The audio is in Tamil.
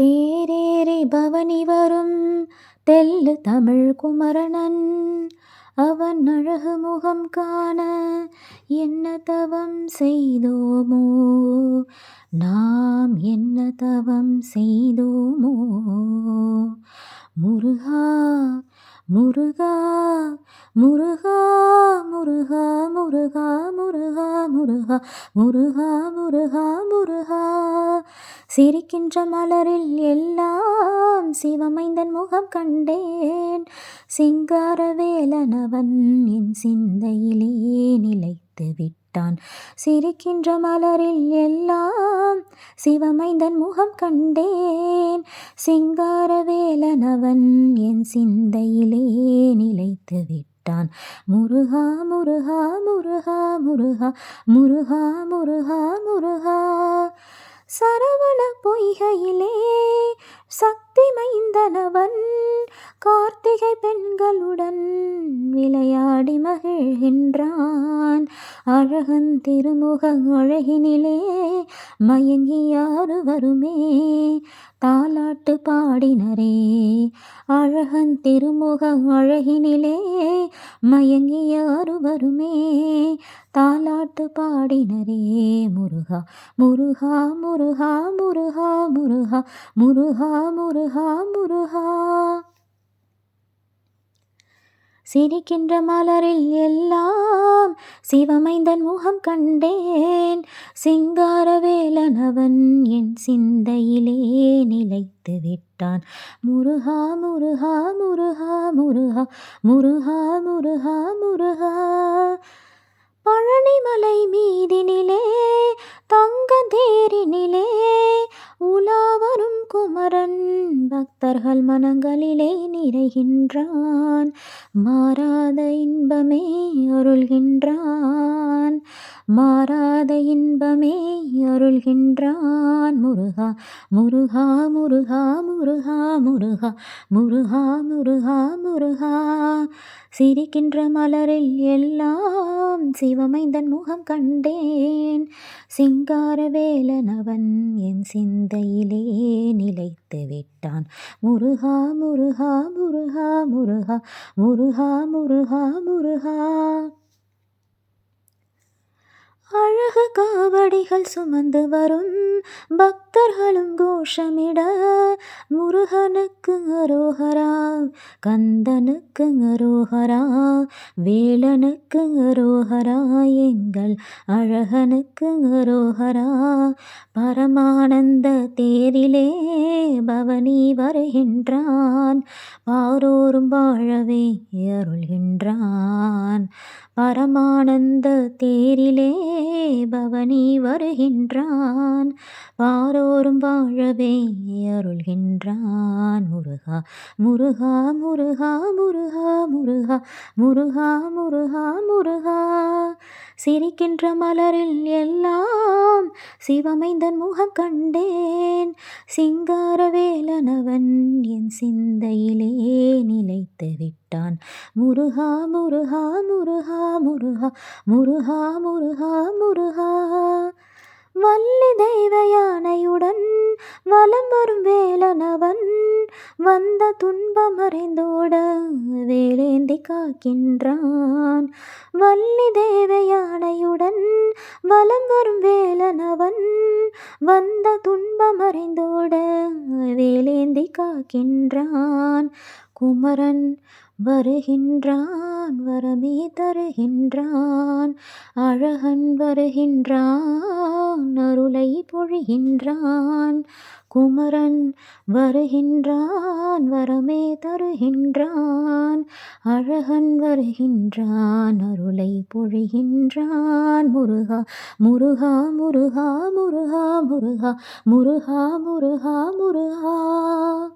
தேரேறி பவனி வரும் தெள்ளு தமிழ் குமரனன் அவன் அழகு முகம் காண என்ன தவம் செய்தோமோ நாம் என்ன தவம் செய்தோமோ. முருகா முருகா முருகா முருகா முருகா முருகா முருகா முருகா முருகா முருகா. சிரிக்கின்ற மலரில் எல்லாம் சிவமைந்தன் முகம் கண்டேன். சிங்காரவேலனவன் என் சிந்தையிலே நிலைத்து விட்டான். சிரிக்கின்ற மலரில் எல்லாம் சிவமைந்தன் முகம் கண்டேன். சிங்காரவேலனவன் என் சிந்தையிலே நிலைத்து விட்டான். முருகா முருகா முருகா முருகா முருகா முருகா முருகா. சரவண பொய்கையிலே சக்தி மைந்தனவன் கார்த்திகை பெண்களுடன் விளையாடி மகிழ்கின்றான். அழகன் திருமுக அழகினிலே மயங்கி யாரு வருமே தாலாட்டு பாடினரே. அழகன் திருமுக அழகினிலே மயங்கி யாரு வருமே தாலாட்டு பாடினரே. முருகா முருகா முருகா முருகா முருகா முருகா முருகா முருகா. சிரிக்கின்ற மலரில் எல்லாம் சிவமைந்தன் முகம் கண்டேன். சிங்காரவேலனவன் என் சிந்தையிலே நிலைத்து விட்டான். முருகா முருகா முருகா முருகா முருகா முருகா முருகா. பழனிமலை மீதினிலே தங்கத்தேரினிலே உலாவரும் குமரன் பக்தர்கள் மனங்களிலே நிறைகின்றான். மாறாத இன்பமே அருள்கின்றான். மாறாத இன்பமே அருள்கின்றான். முருகா முருகா முருகா முருகா முருகா முருகா முருகா முருகா. சிரிக்கின்ற மலரில் எல்லாம் சிவமைந்தன் முகம் கண்டேன். சிங்காரவேலனவன் என் சிந்தையிலே நிலைத்து விட்டான். முருகா முருகா முருகா முருகா முருகா முருகா முருகா. அழகு காவடிகள் சுமந்து வரும் பக்தர்களும் கோஷமிட முருகனுக்கு அரோகரா கந்தனுக்கு அரோகரா வேலனுக்கு அரோகரா எங்கள் அழகனுக்கு அரோகரா. பரமானந்த தேரிலே பவனி வருகின்றான். பாரோரும் வாழவே அருள்கின்றான். பரமானந்த தேரிலே பவனி வருகின்றான். பாரோரும் வாழவே அருள்கின்றான். முருகா முருகா முருகா முருகா முருகா முருகா முருகா முருகா. சிரிக்கின்ற மலரில் எல்லாம் சிவமைந்தன் முகம் கண்டேன். சிங்காரவேலனவன் என் சிந்தையிலே நிலைத்து விட்டான். முருகா முருகா முருகா முருகா முருகா முருகா முருகா. வள்ளி தெய்வ யானையுடன் வலம் வரும் வேலனவன் வந்த துன்பம் மறைந்தோட வேலேந்தி காக்கின்றான். வள்ளி தெய்வ யானையுடன் வலம் வரும் வேலனவன் வந்த துன்பம் மறைந்தோட வேலேந்தி காக்கின்றான். குமரன் வருகின்றான் வரமே தருகின்றான். அழகன் வருகின்றான் அருளை பொழிகின்றான். குமரன் வருகின்றான் வரமே தருகின்றான். அழகன் வருகின்றான் அருளை பொழிகின்றான். முருகா முருகா முருகா முருகா முருகா முருகா முருகா முருகா.